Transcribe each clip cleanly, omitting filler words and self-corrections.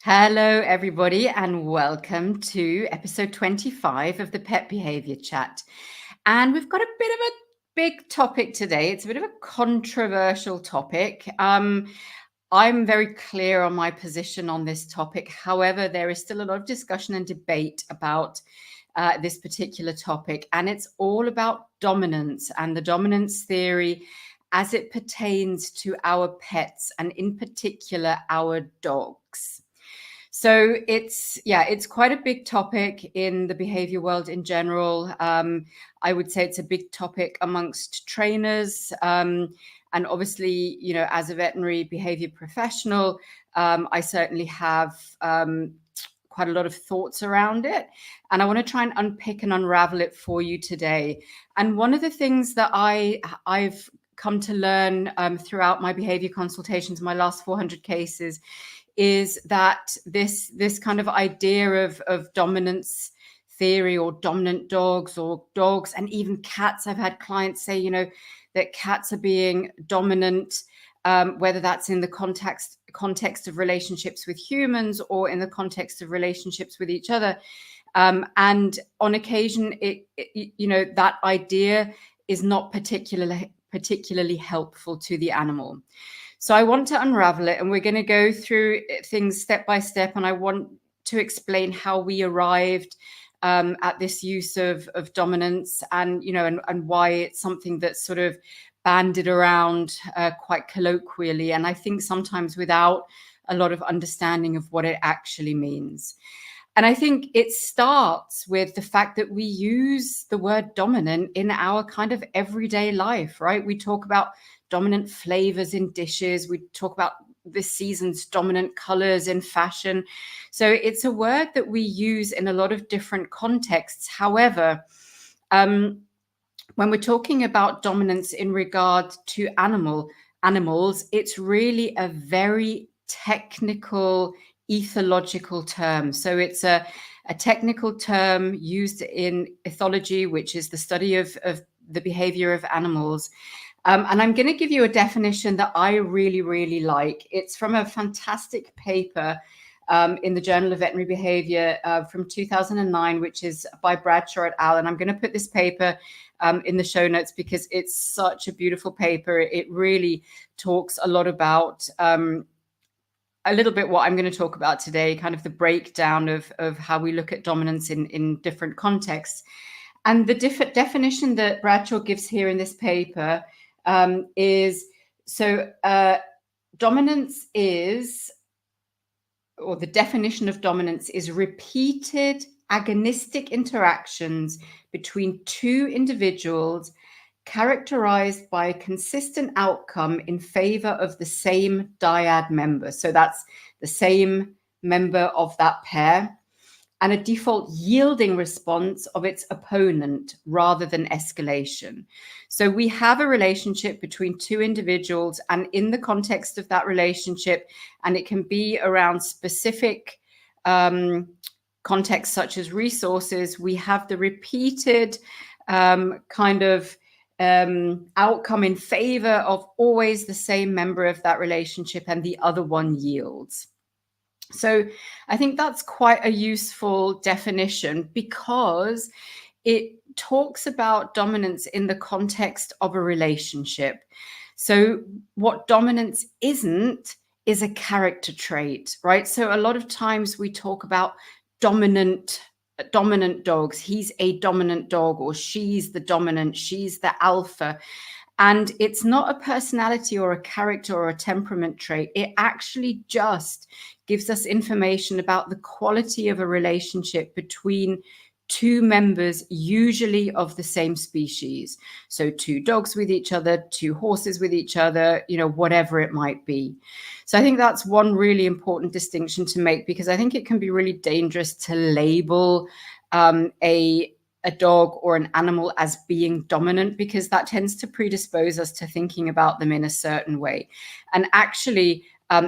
Hello, everybody, and welcome to episode 25 of the Pet Behavior Chat. And we've got a bit of a big topic today. It's a bit of a controversial topic. I'm very clear on my position on this topic. However, there is still a lot of discussion and debate about this particular topic, and it's all about dominance and the dominance theory as it pertains to our pets, and in particular, our dogs. So it's quite a big topic in the behavior world in general. I would say it's a big topic amongst trainers. And obviously, as a veterinary behavior professional, I certainly have quite a lot of thoughts around it. And I want to try and unpick and unravel it for you today. And one of the things that I've come to learn throughout my behavior consultations, my last 400 cases, is that this kind of idea of dominance theory, or dominant dogs, or dogs and even cats. I've had clients say, that cats are being dominant, whether that's in the context of relationships with humans or in the context of relationships with each other. And on occasion, that idea is not particularly helpful to the animal. So I want to unravel it, and we're going to go through things step by step. And I want to explain how we arrived at this use of dominance, and and why it's something that's sort of bandied around quite colloquially, and I think sometimes without a lot of understanding of what it actually means. And I think it starts with the fact that we use the word dominant in our kind of everyday life, right? We talk about dominant flavors in dishes. We talk about this season's dominant colors in fashion. So it's a word that we use in a lot of different contexts. However, when we're talking about dominance in regard to animals, it's really a very technical ethological term. So it's a technical term used in ethology, which is the study of the behavior of animals. And I'm going to give you a definition that I really, really like. It's from a fantastic paper in the Journal of Veterinary Behavior from 2009, which is by Bradshaw et al. And I'm going to put this paper in the show notes because it's such a beautiful paper. It really talks a lot about a little bit what I'm going to talk about today, kind of the breakdown of how we look at dominance in different contexts. And the definition that Bradshaw gives here in this paper is, dominance is, or the definition of dominance is repeated agonistic interactions between two individuals characterized by a consistent outcome in favor of the same dyad member. So that's the same member of that pair, and a default yielding response of its opponent rather than escalation. So we have a relationship between two individuals, and in the context of that relationship, and it can be around specific contexts such as resources, we have the repeated kind of outcome in favor of always the same member of that relationship, and the other one yields. So I think that's quite a useful definition because it talks about dominance in the context of a relationship. So what dominance isn't is a character trait, right? So a lot of times we talk about dominant dogs. He's a dominant dog, or she's the dominant, she's the alpha. And it's not a personality or a character or a temperament trait. It actually just gives us information about the quality of a relationship between two members, usually of the same species. So two dogs with each other, two horses with each other, whatever it might be. So I think that's one really important distinction to make, because I think it can be really dangerous to label a dog or an animal as being dominant, because that tends to predispose us to thinking about them in a certain way. And actually,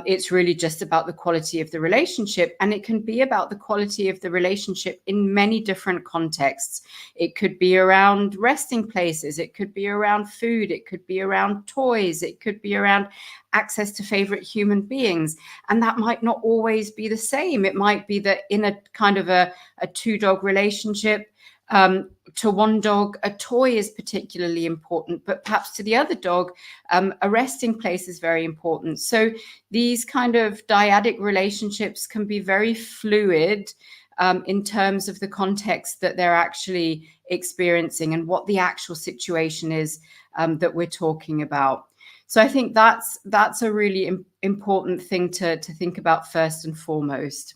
It's really just about the quality of the relationship, and it can be about the quality of the relationship in many different contexts. It could be around resting places, it could be around food, it could be around toys, it could be around access to favorite human beings. And that might not always be the same. It might be that in a kind of a two-dog relationship, to one dog, a toy is particularly important, but perhaps to the other dog, a resting place is very important. So these kind of dyadic relationships can be very fluid in terms of the context that they're actually experiencing and what the actual situation is that we're talking about. So I think that's a really important thing to think about first and foremost.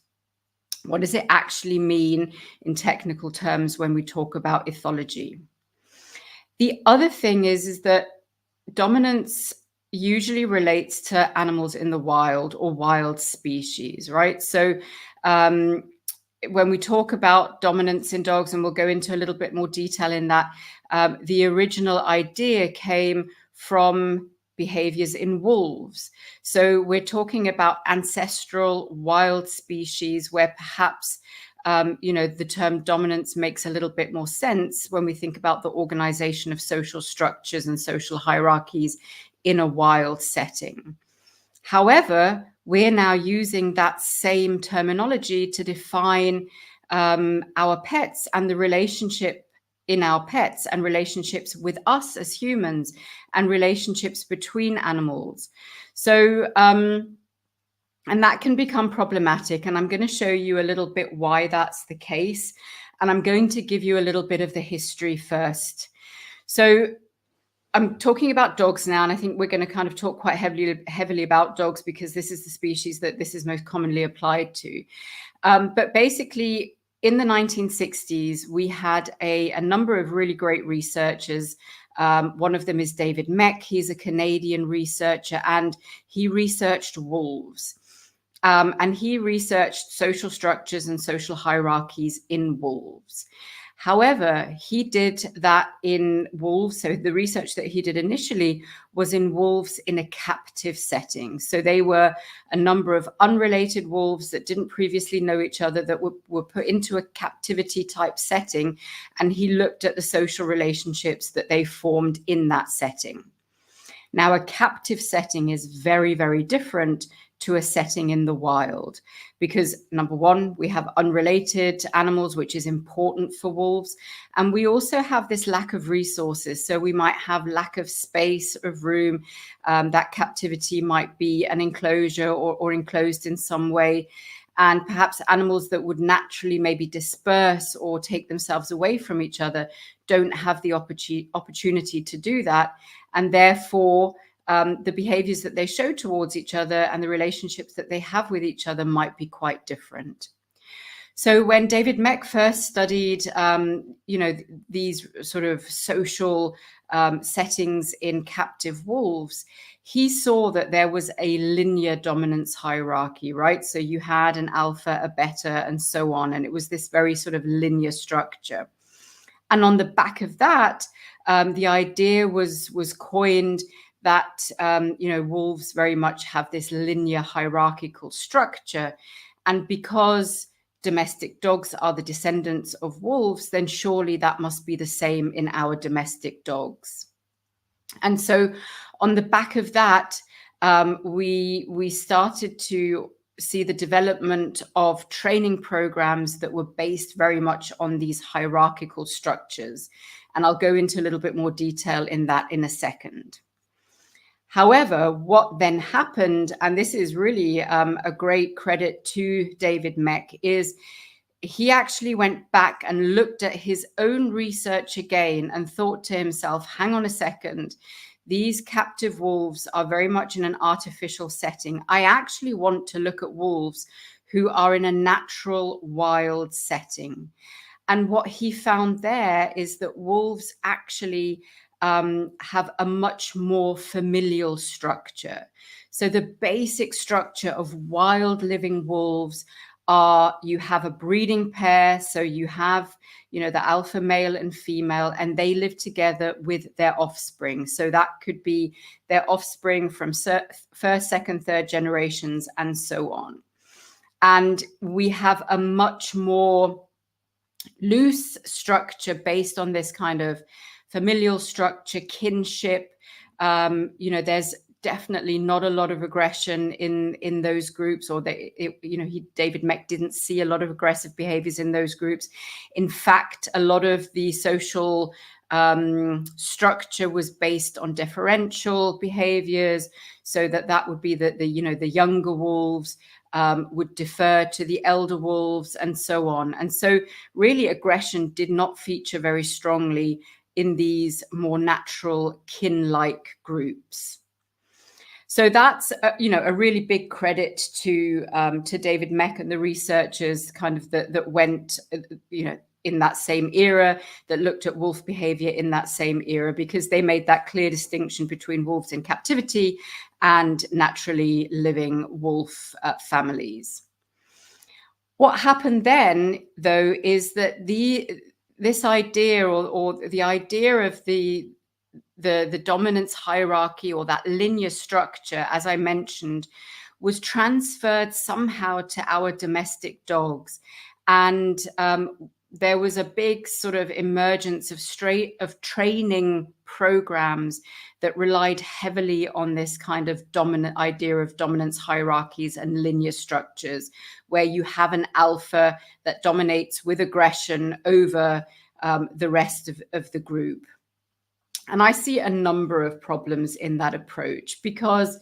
What does it actually mean in technical terms when we talk about ethology? The other thing is that dominance usually relates to animals in the wild or wild species, right? So when we talk about dominance in dogs, and we'll go into a little bit more detail in that, the original idea came from behaviors in wolves. So we're talking about ancestral wild species where perhaps the term dominance makes a little bit more sense when we think about the organization of social structures and social hierarchies in a wild setting. However, we're now using that same terminology to define our pets and the relationship in our pets and relationships with us as humans and relationships between animals. So, and that can become problematic. And I'm going to show you a little bit why that's the case. And I'm going to give you a little bit of the history first. So I'm talking about dogs now, and I think we're going to kind of talk quite heavily about dogs because this is the species that this is most commonly applied to. But basically, in the 1960s, we had a number of really great researchers. One of them is David Mech. He's a Canadian researcher, and he researched wolves. And he researched social structures and social hierarchies in wolves. However, he did that in wolves. So the research that he did initially was in wolves in a captive setting. So they were a number of unrelated wolves that didn't previously know each other that were put into a captivity type setting. And he looked at the social relationships that they formed in that setting. Now, a captive setting is very, very different to a setting in the wild because, number one, we have unrelated animals, which is important for wolves. And we also have this lack of resources. So we might have lack of space, of room. That captivity might be an enclosure or enclosed in some way. And perhaps animals that would naturally maybe disperse or take themselves away from each other don't have the opportunity to do that. And therefore, the behaviors that they show towards each other and the relationships that they have with each other might be quite different. So when David Mech first studied, these sort of social settings in captive wolves, he saw that there was a linear dominance hierarchy, right? So you had an alpha, a beta, and so on. And it was this very sort of linear structure. And on the back of that, the idea was coined that, wolves very much have this linear hierarchical structure. And because domestic dogs are the descendants of wolves, then surely that must be the same in our domestic dogs. And so on the back of that, we started to see the development of training programs that were based very much on these hierarchical structures. And I'll go into a little bit more detail in that in a second. However, what then happened, and this is really a great credit to David Mech, is he actually went back and looked at his own research again and thought to himself, hang on a second, these captive wolves are very much in an artificial setting. I actually want to look at wolves who are in a natural wild setting. And what he found there is that wolves actually have a much more familial structure. So the basic structure of wild living wolves you have a breeding pair, so you have, the alpha male and female, and they live together with their offspring. So that could be their offspring from first, second, third generations, and so on. And we have a much more loose structure based on this kind of familial structure, kinship. There's definitely not a lot of aggression in those groups, or David Mech didn't see a lot of aggressive behaviors in those groups. In fact, a lot of the social structure was based on deferential behaviors, so that would be the younger wolves would defer to the elder wolves, and so on. And so really aggression did not feature very strongly in these more natural kin-like groups. So that's a really big credit to David Mech and the researchers that went in that same era, that looked at wolf behavior in that same era, because they made that clear distinction between wolves in captivity and naturally living wolf families. What happened then, though, is that this idea or the idea of the dominance hierarchy, or that linear structure, as I mentioned, was transferred somehow to our domestic dogs. And there was a big sort of emergence of training programs that relied heavily on this kind of idea of dominance hierarchies and linear structures, where you have an alpha that dominates with aggression over the rest of the group. And I see a number of problems in that approach, because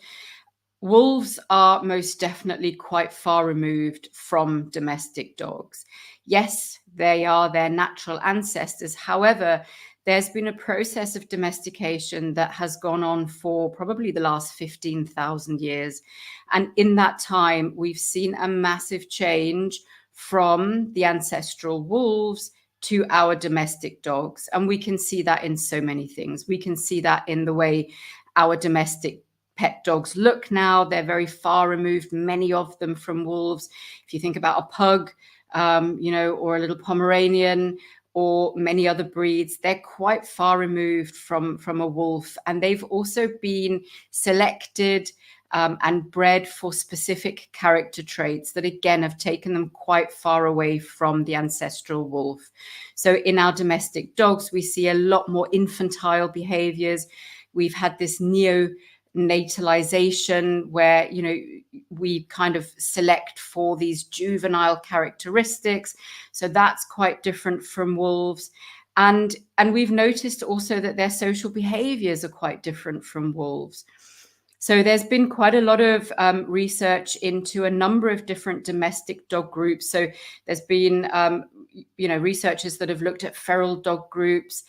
wolves are most definitely quite far removed from domestic dogs. Yes, they are their natural ancestors. However, there's been a process of domestication that has gone on for probably the last 15,000 years. And in that time, we've seen a massive change from the ancestral wolves to our domestic dogs. And we can see that in so many things. We can see that in the way our domestic pet dogs look now. They're very far removed, many of them, from wolves. If you think about a pug, or a little Pomeranian, or many other breeds, they're quite far removed from a wolf. And they've also been selected and bred for specific character traits that, again, have taken them quite far away from the ancestral wolf. So in our domestic dogs, we see a lot more infantile behaviors. We've had this neonatalization where, we kind of select for these juvenile characteristics. So that's quite different from wolves. And we've noticed also that their social behaviors are quite different from wolves. So there's been quite a lot of research into a number of different domestic dog groups. So there's been, researchers that have looked at feral dog groups.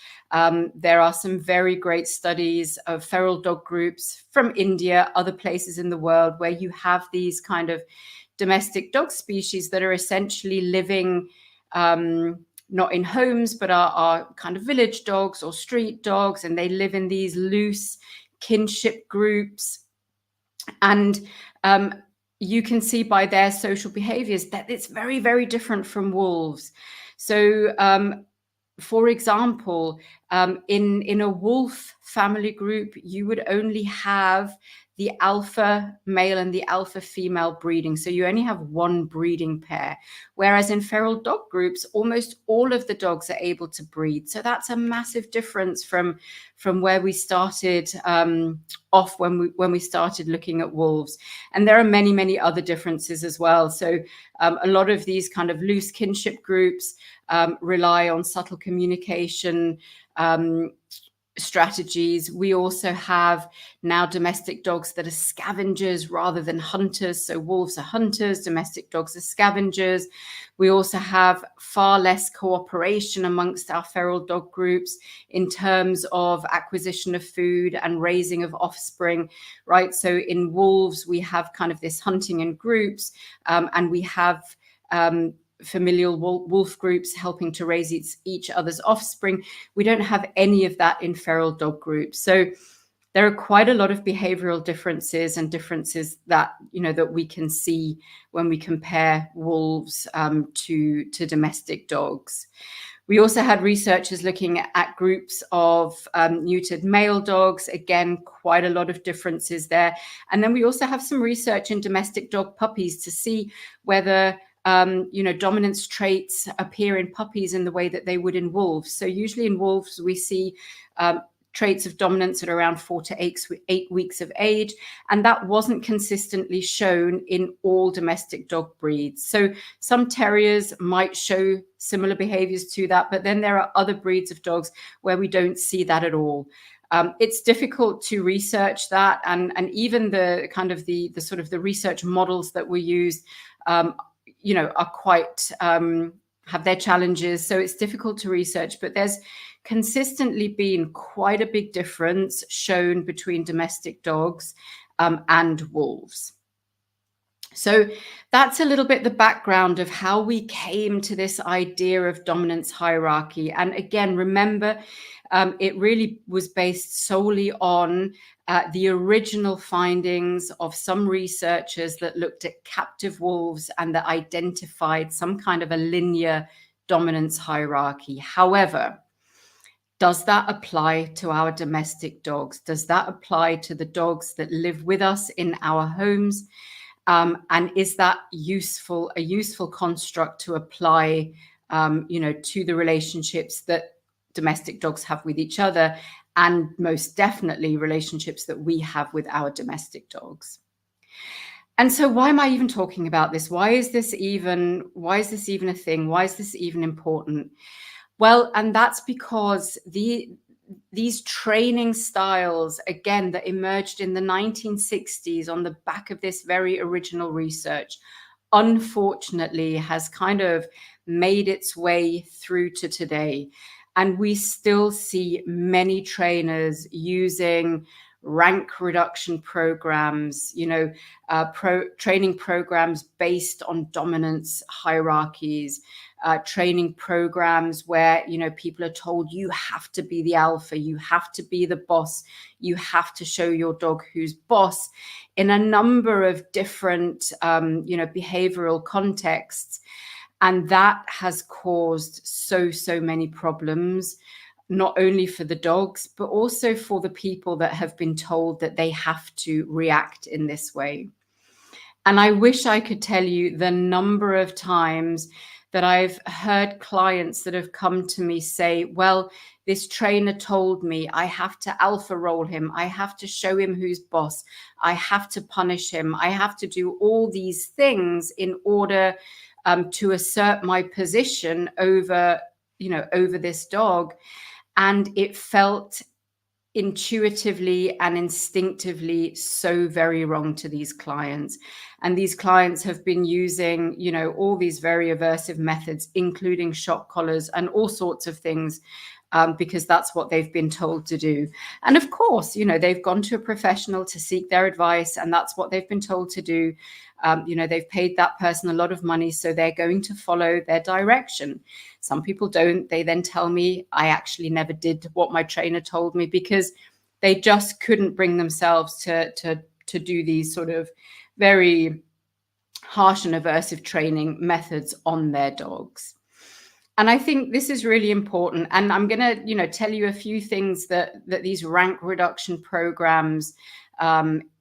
There are some very great studies of feral dog groups from India, other places in the world, where you have these kind of domestic dog species that are essentially living not in homes, but are kind of village dogs or street dogs, and they live in these loose kinship groups. And you can see by their social behaviors that it's very, very different from wolves. So, for example, in a wolf family group, you would only have the alpha male and the alpha female breeding. So you only have one breeding pair. Whereas in feral dog groups, almost all of the dogs are able to breed. So that's a massive difference from where we started off when we started looking at wolves. And there are many, many other differences as well. So a lot of these kind of loose kinship groups rely on subtle communication strategies. We also have now domestic dogs that are scavengers rather than hunters. So wolves are hunters, domestic dogs are scavengers. We also have far less cooperation amongst our feral dog groups in terms of acquisition of food and raising of offspring, right? So in wolves, we have kind of this hunting in groups, and we have familial wolf groups helping to raise each other's offspring. We don't have any of that in feral dog groups. So there are quite a lot of behavioral differences and differences that, that we can see when we compare wolves to domestic dogs. We also had researchers looking at groups of neutered male dogs. Again, quite a lot of differences there. And then we also have some research in domestic dog puppies to see whether dominance traits appear in puppies in the way that they would in wolves. So usually in wolves, we see traits of dominance at around 4 to 8 weeks of age. And that wasn't consistently shown in all domestic dog breeds. So some terriers might show similar behaviors to that, but then there are other breeds of dogs where we don't see that at all. It's difficult to research that, and even the kind of the sort of the research models that we use, are quite have their challenges. So it's difficult to research, but there's consistently been quite a big difference shown between domestic dogs and wolves. So that's a little bit the background of how we came to this idea of dominance hierarchy. And again, remember, it really was based solely on the original findings of some researchers that looked at captive wolves and that identified some kind of a linear dominance hierarchy. However, does that apply to our domestic dogs? Does that apply to the dogs that live with us in our homes? And is that a useful construct to apply, to the relationships that domestic dogs have with each other, and most definitely relationships that we have with our domestic dogs? And so why am I even talking about this? Why is this even a thing? Why is this even important? Well, and that's because these training styles, again, that emerged in the 1960s on the back of this very original research, unfortunately has kind of made its way through to today. And we still see many trainers using rank reduction programs, training programs based on dominance hierarchies, training programs where, people are told you have to be the alpha, you have to be the boss, you have to show your dog who's boss, in a number of different, behavioral contexts. And that has caused so many problems, not only for the dogs, but also for the people that have been told that they have to react in this way. And I wish I could tell you the number of times that I've heard clients that have come to me say, well, this trainer told me I have to alpha roll him, I have to show him who's boss, I have to punish him, I have to do all these things in order to assert my position over this dog. And it felt intuitively and instinctively so very wrong to these clients. And these clients have been using, all these very aversive methods, including shock collars and all sorts of things, because that's what they've been told to do. And of course, they've gone to a professional to seek their advice, and that's what they've been told to do. They've paid that person a lot of money, so they're going to follow their direction. Some people don't. They then tell me, I actually never did what my trainer told me, because they just couldn't bring themselves to do these sort of very harsh and aversive training methods on their dogs. And I think this is really important. And I'm going to, tell you a few things that these rank reduction programs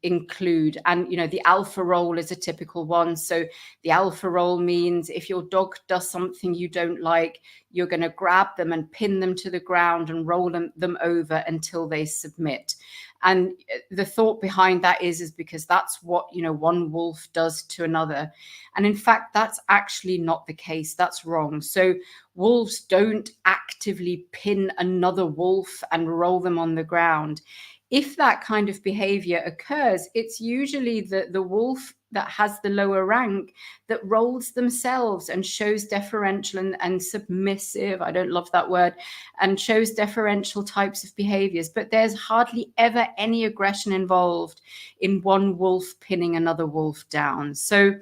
include. And, the alpha roll is a typical one. So the alpha roll means if your dog does something you don't like, you're going to grab them and pin them to the ground and roll them over until they submit. And the thought behind that is because that's what, one wolf does to another. And in fact, that's actually not the case. That's wrong. So wolves don't actively pin another wolf and roll them on the ground. If that kind of behavior occurs, it's usually the wolf that has the lower rank that rolls themselves and shows deferential and submissive, I don't love that word, and shows deferential types of behaviors. But there's hardly ever any aggression involved in one wolf pinning another wolf down. So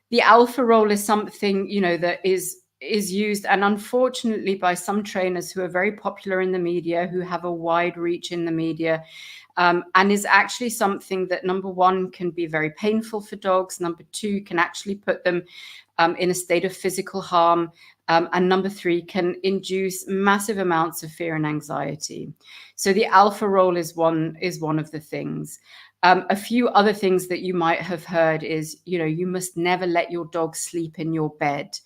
the alpha roll is something, that is is used, and unfortunately by some trainers who are very popular in the media, who have a wide reach in the media, and is actually something that, number one, can be very painful for dogs, number two, can actually put them in a state of physical harm, and number three, can induce massive amounts of fear and anxiety. So the alpha role is one of the things. A few other things that you might have heard is, you must never let your dog sleep in your bed.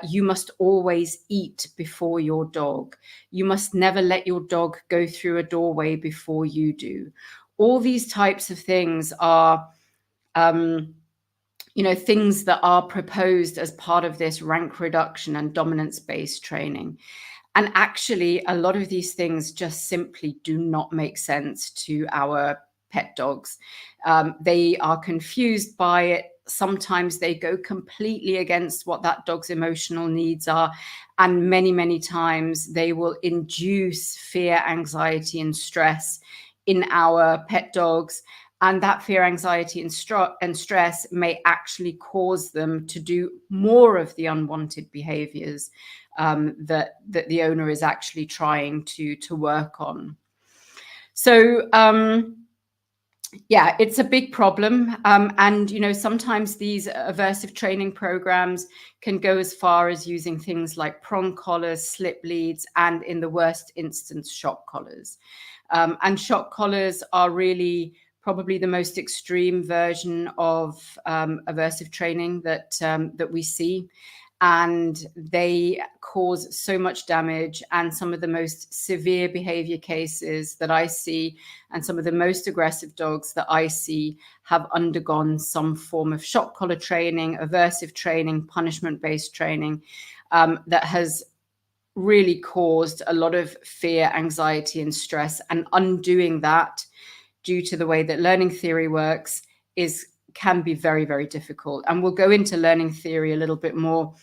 You must always eat before your dog. You must never let your dog go through a doorway before you do. All these types of things are, things that are proposed as part of this rank reduction and dominance-based training. And actually, a lot of these things just simply do not make sense to our pet dogs. They are confused by it. Sometimes they go completely against what that dog's emotional needs are. And many, many times they will induce fear, anxiety, and stress in our pet dogs. And that fear, anxiety, and stress may actually cause them to do more of the unwanted behaviors that the owner is actually trying to work on. So, yeah, it's a big problem. And, sometimes these aversive training programs can go as far as using things like prong collars, slip leads, and in the worst instance, shock collars. And shock collars are really probably the most extreme version of aversive training that we see. And they cause so much damage, and some of the most severe behavior cases that I see and some of the most aggressive dogs that I see have undergone some form of shock collar training, aversive training, punishment-based training that has really caused a lot of fear, anxiety, and stress. And undoing that, due to the way that learning theory works, can be very, very difficult. And we'll go into learning theory a little bit more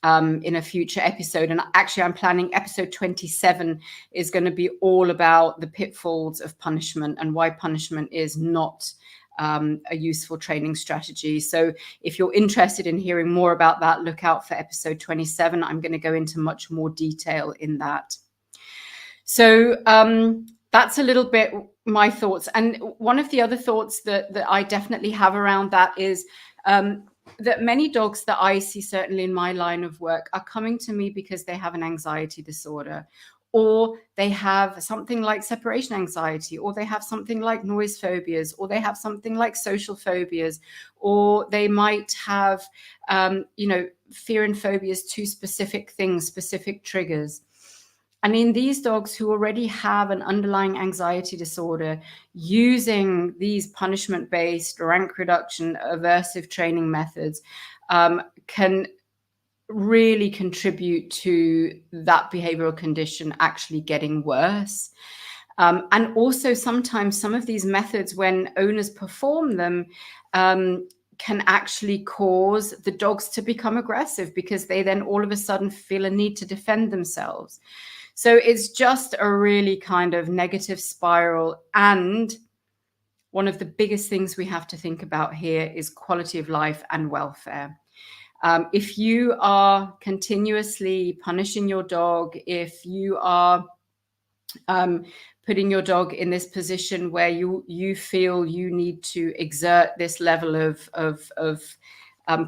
in a future episode. And actually, I'm planning episode 27 is going to be all about the pitfalls of punishment and why punishment is not a useful training strategy. So if you're interested in hearing more about that, look out for episode 27. I'm going to go into much more detail in that. So that's a little bit my thoughts. And one of the other thoughts that I definitely have around that is that many dogs that I see, certainly in my line of work, are coming to me because they have an anxiety disorder, or they have something like separation anxiety, or they have something like noise phobias, or they have something like social phobias, or they might have, fear and phobias to specific things, specific triggers. And in these dogs who already have an underlying anxiety disorder, using these punishment-based rank reduction aversive training methods can really contribute to that behavioral condition actually getting worse. And also sometimes some of these methods, when owners perform them, can actually cause the dogs to become aggressive because they then all of a sudden feel a need to defend themselves. So it's just a really kind of negative spiral. And one of the biggest things we have to think about here is quality of life and welfare. If you are continuously punishing your dog, if you are putting your dog in this position where you feel you need to exert this level of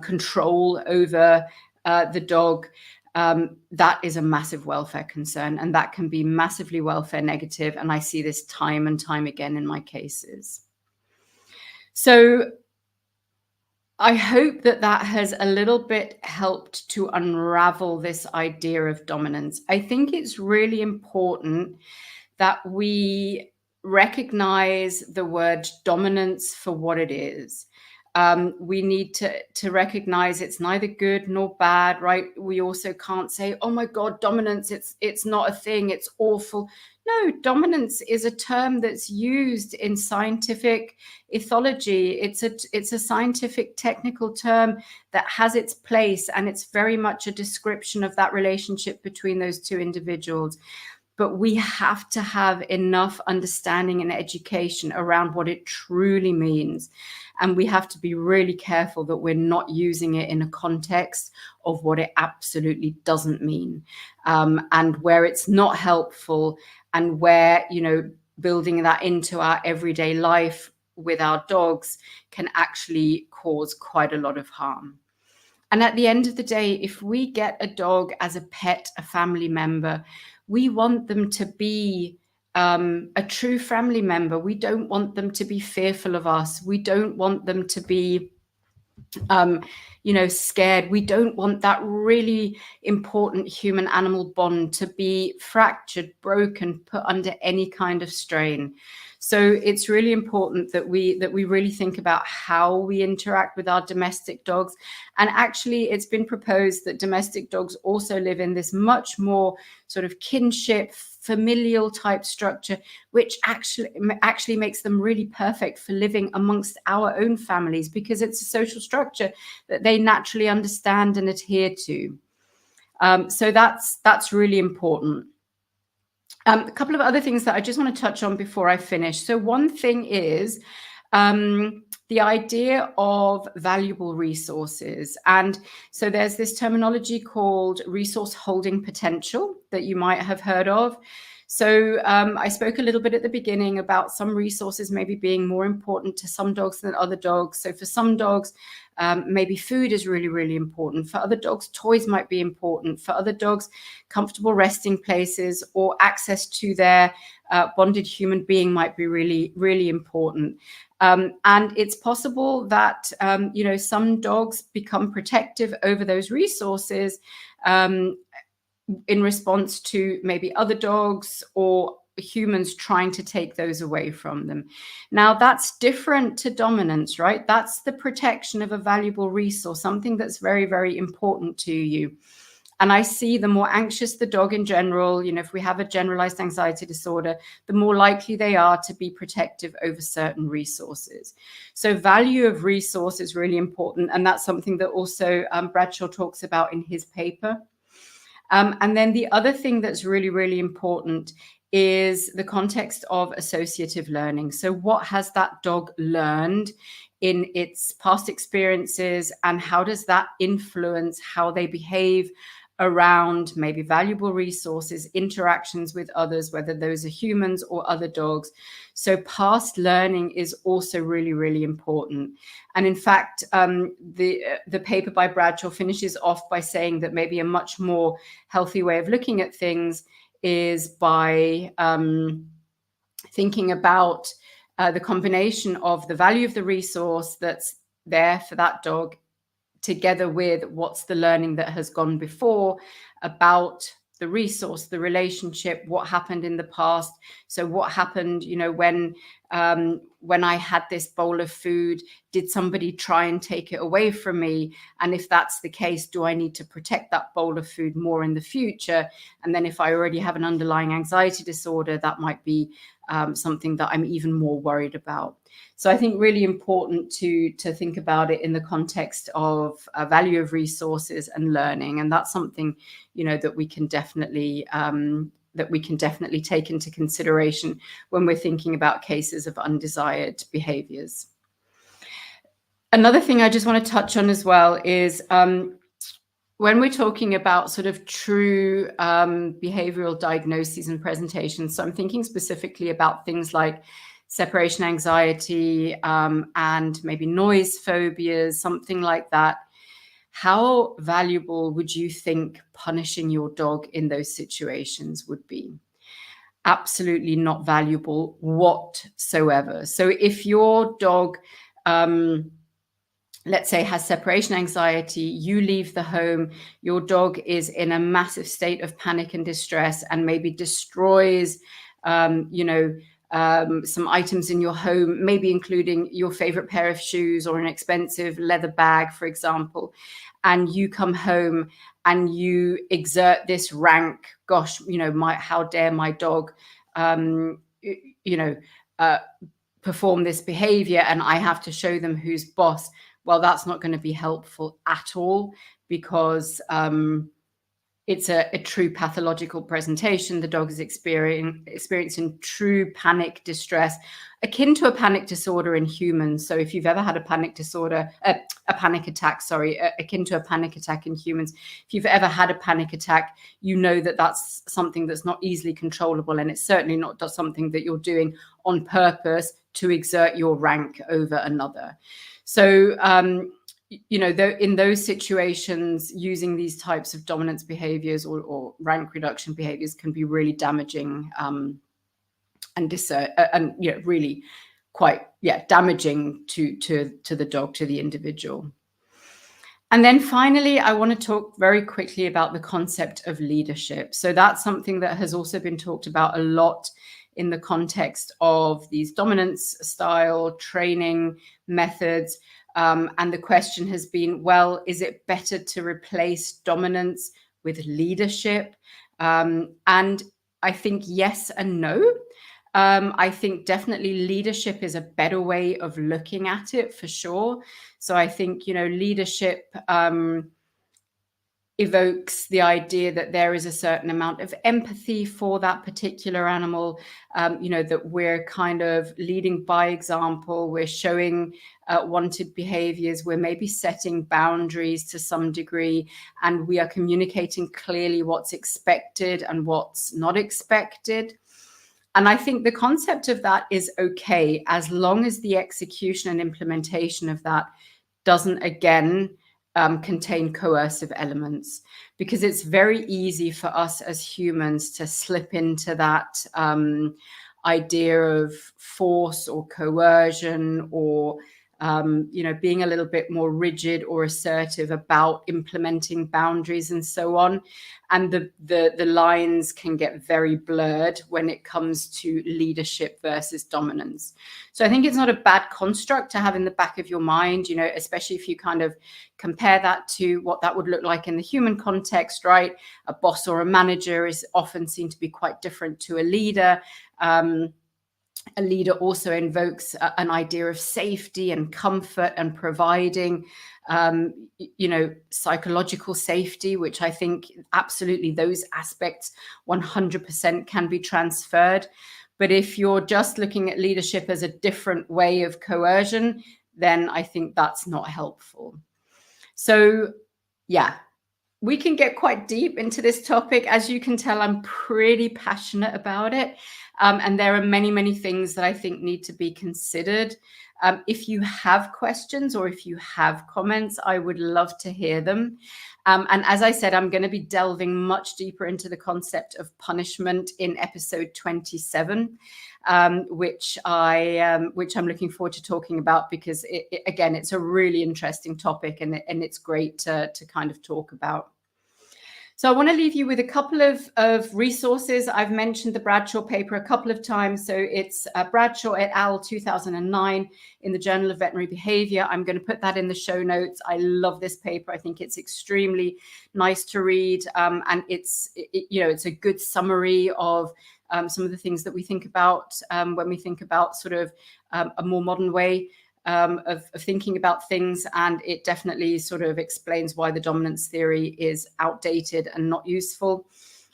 control over the dog, that is a massive welfare concern, and that can be massively welfare negative. And I see this time and time again in my cases. So I hope that has a little bit helped to unravel this idea of dominance. I think it's really important that we recognize the word dominance for what it is. We need to recognize it's neither good nor bad, right? We also can't say, oh my God, dominance, it's not a thing, it's awful. No, dominance is a term that's used in scientific ethology. It's a scientific technical term that has its place, and it's very much a description of that relationship between those two individuals. but we have to have enough understanding and education around what it truly means. And we have to be really careful that we're not using it in a context of what it absolutely doesn't mean, and where it's not helpful, and where, building that into our everyday life with our dogs can actually cause quite a lot of harm. And at the end of the day, if we get a dog as a pet, a family member, we want them to be a true family member. We don't want them to be fearful of us. We don't want them to be scared. We don't want that really important human animal bond to be fractured, broken, put under any kind of strain. So it's really important that we really think about how we interact with our domestic dogs. And actually, it's been proposed that domestic dogs also live in this much more sort of kinship, familial type structure, which actually makes them really perfect for living amongst our own families, because it's a social structure that they naturally understand and adhere to. So that's really important. A couple of other things that I just want to touch on before I finish. So one thing is the idea of valuable resources. And so there's this terminology called resource holding potential that you might have heard of. So I spoke a little bit at the beginning about some resources maybe being more important to some dogs than other dogs. So for some dogs, maybe food is really, really important. For other dogs, toys might be important. For other dogs, comfortable resting places or access to their bonded human being might be really, really important. And it's possible that, some dogs become protective over those resources in response to maybe other dogs or humans trying to take those away from them. Now, that's different to dominance, right? That's the protection of a valuable resource, something that's very, very important to you. And I see the more anxious the dog in general, if we have a generalized anxiety disorder, the more likely they are to be protective over certain resources. So value of resource is really important. And that's something that also Bradshaw talks about in his paper. And then the other thing that's really, really important is the context of associative learning. So what has that dog learned in its past experiences, and how does that influence how they behave around maybe valuable resources, interactions with others, whether those are humans or other dogs. So past learning is also really, really important. And in fact, the paper by Bradshaw finishes off by saying that maybe a much more healthy way of looking at things is by thinking about the combination of the value of the resource that's there for that dog, together with what's the learning that has gone before about the resource, the relationship, what happened in the past. So what happened, when I had this bowl of food, did somebody try and take it away from me? And if that's the case, do I need to protect that bowl of food more in the future? And then if I already have an underlying anxiety disorder, that might be something that I'm even more worried about. So I think really important to think about it in the context of value of resources and learning. And that's something, that we can definitely take into consideration when we're thinking about cases of undesired behaviors. Another thing I just want to touch on as well is when we're talking about sort of true behavioral diagnoses and presentations. So I'm thinking specifically about things like separation anxiety and maybe noise phobias, something like that. How valuable would you think punishing your dog in those situations would be? Absolutely not valuable whatsoever. So if your dog, let's say, has separation anxiety, you leave the home, your dog is in a massive state of panic and distress and maybe destroys, some items in your home, maybe including your favorite pair of shoes or an expensive leather bag, for example, and you come home and you exert this rank, gosh, how dare my dog, perform this behavior, and I have to show them who's boss. Well, that's not going to be helpful at all, because it's a true pathological presentation. The dog is experiencing true panic distress, akin to a panic disorder in humans. So if you've ever had a panic disorder, a panic attack, sorry, akin to a panic attack in humans, if you've ever had a panic attack, you know that that's something that's not easily controllable, and it's certainly not something that you're doing on purpose to exert your rank over another. So you know, in those situations, using these types of dominance behaviors or rank reduction behaviors can be really damaging, and you know, really quite damaging to the dog, to the individual. And then finally, I want to talk very quickly about the concept of leadership. So that's something that has also been talked about a lot in the context of these dominance style training methods. And the question has been, well, is it better to replace dominance with leadership? And I think yes and no. I think definitely leadership is a better way of looking at it, for sure. So I think, you know, leadership evokes the idea that there is a certain amount of empathy for that particular animal, you know, that we're kind of leading by example, we're showing wanted behaviors, we're maybe setting boundaries to some degree, and we are communicating clearly what's expected and what's not expected. And I think the concept of that is okay, as long as the execution and implementation of that doesn't, again, contain coercive elements, because it's very easy for us as humans to slip into that idea of force or coercion, or you know, being a little bit more rigid or assertive about implementing boundaries and so on. And the lines can get very blurred when it comes to leadership versus dominance. So I think it's not a bad construct to have in the back of your mind, you know, especially if you kind of compare that to what that would look like in the human context, right? A boss or a manager is often seen to be quite different to a leader. A leader also invokes an idea of safety and comfort and providing, you know, psychological safety, which I think absolutely those aspects 100% can be transferred. But if you're just looking at leadership as a different way of coercion, then I think that's not helpful. So, yeah. We can get quite deep into this topic. As you can tell, I'm pretty passionate about it. And there are many, many things that I think need to be considered. If you have questions or if you have comments, I would love to hear them. And as I said, I'm going to be delving much deeper into the concept of punishment in episode 27, which I'm looking forward to talking about, because again, it's a really interesting topic, and it's great to kind of talk about. So I want to leave you with a couple of resources. I've mentioned the Bradshaw paper a couple of times. So it's Bradshaw et al. 2009 in the Journal of Veterinary Behavior. I'm going to put that in the show notes. I love this paper. I think it's extremely nice to read. And it's a good summary of some of the things that we think about when we think about sort of a more modern way of thinking about things, and it definitely sort of explains why the dominance theory is outdated and not useful.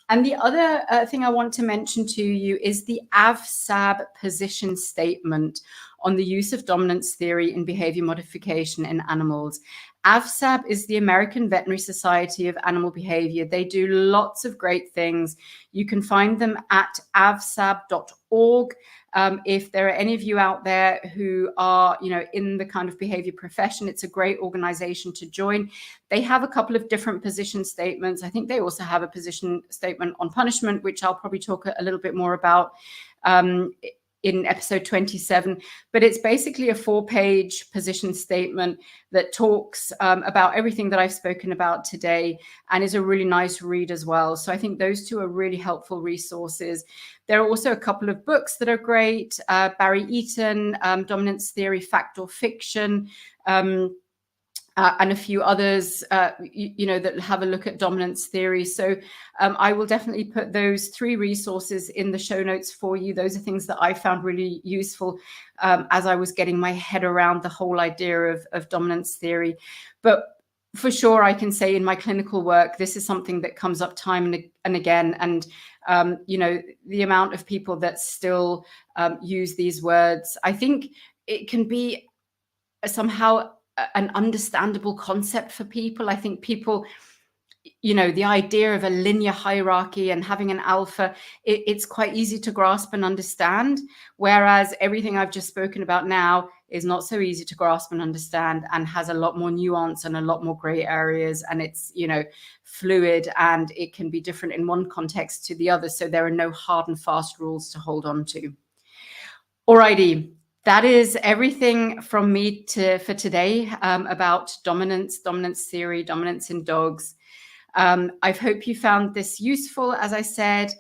And the other thing I want to mention to you is the AVSAB position statement on the use of dominance theory in behavior modification in animals. AVSAB is the American Veterinary Society of Animal Behavior. They do lots of great things. You can find them at avsab.org. If there are any of you out there who are, you know, in the kind of behavior profession, it's a great organization to join. They have a couple of different position statements. I think they also have a position statement on punishment, which I'll probably talk a little bit more about in episode 27, but it's basically a 4-page position statement that talks about everything that I've spoken about today, and is a really nice read as well. So I think those two are really helpful resources. There are also a couple of books that are great. Barry Eaton, Dominance Theory, Fact or Fiction, and a few others, you know, that have a look at dominance theory. So I will definitely put those 3 resources in the show notes for you. Those are things that I found really useful as I was getting my head around the whole idea of dominance theory. But for sure, I can say in my clinical work, this is something that comes up time and again. And, the amount of people that still use these words, I think it can be somehow an understandable concept for people. I think people, the idea of a linear hierarchy and having an alpha, it's quite easy to grasp and understand. Whereas everything I've just spoken about now is not so easy to grasp and understand, and has a lot more nuance and a lot more gray areas. And it's, fluid, and it can be different in one context to the other. So there are no hard and fast rules to hold on to. Alrighty. That is everything from me for today about dominance theory, dominance in dogs. I hope you found this useful. As I said,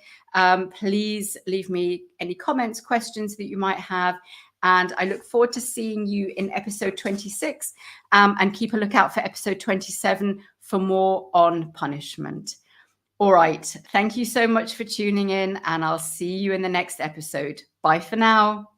please leave me any comments, questions that you might have. And I look forward to seeing you in episode 26, and keep a lookout for episode 27 for more on punishment. All right. Thank you so much for tuning in, and I'll see you in the next episode. Bye for now.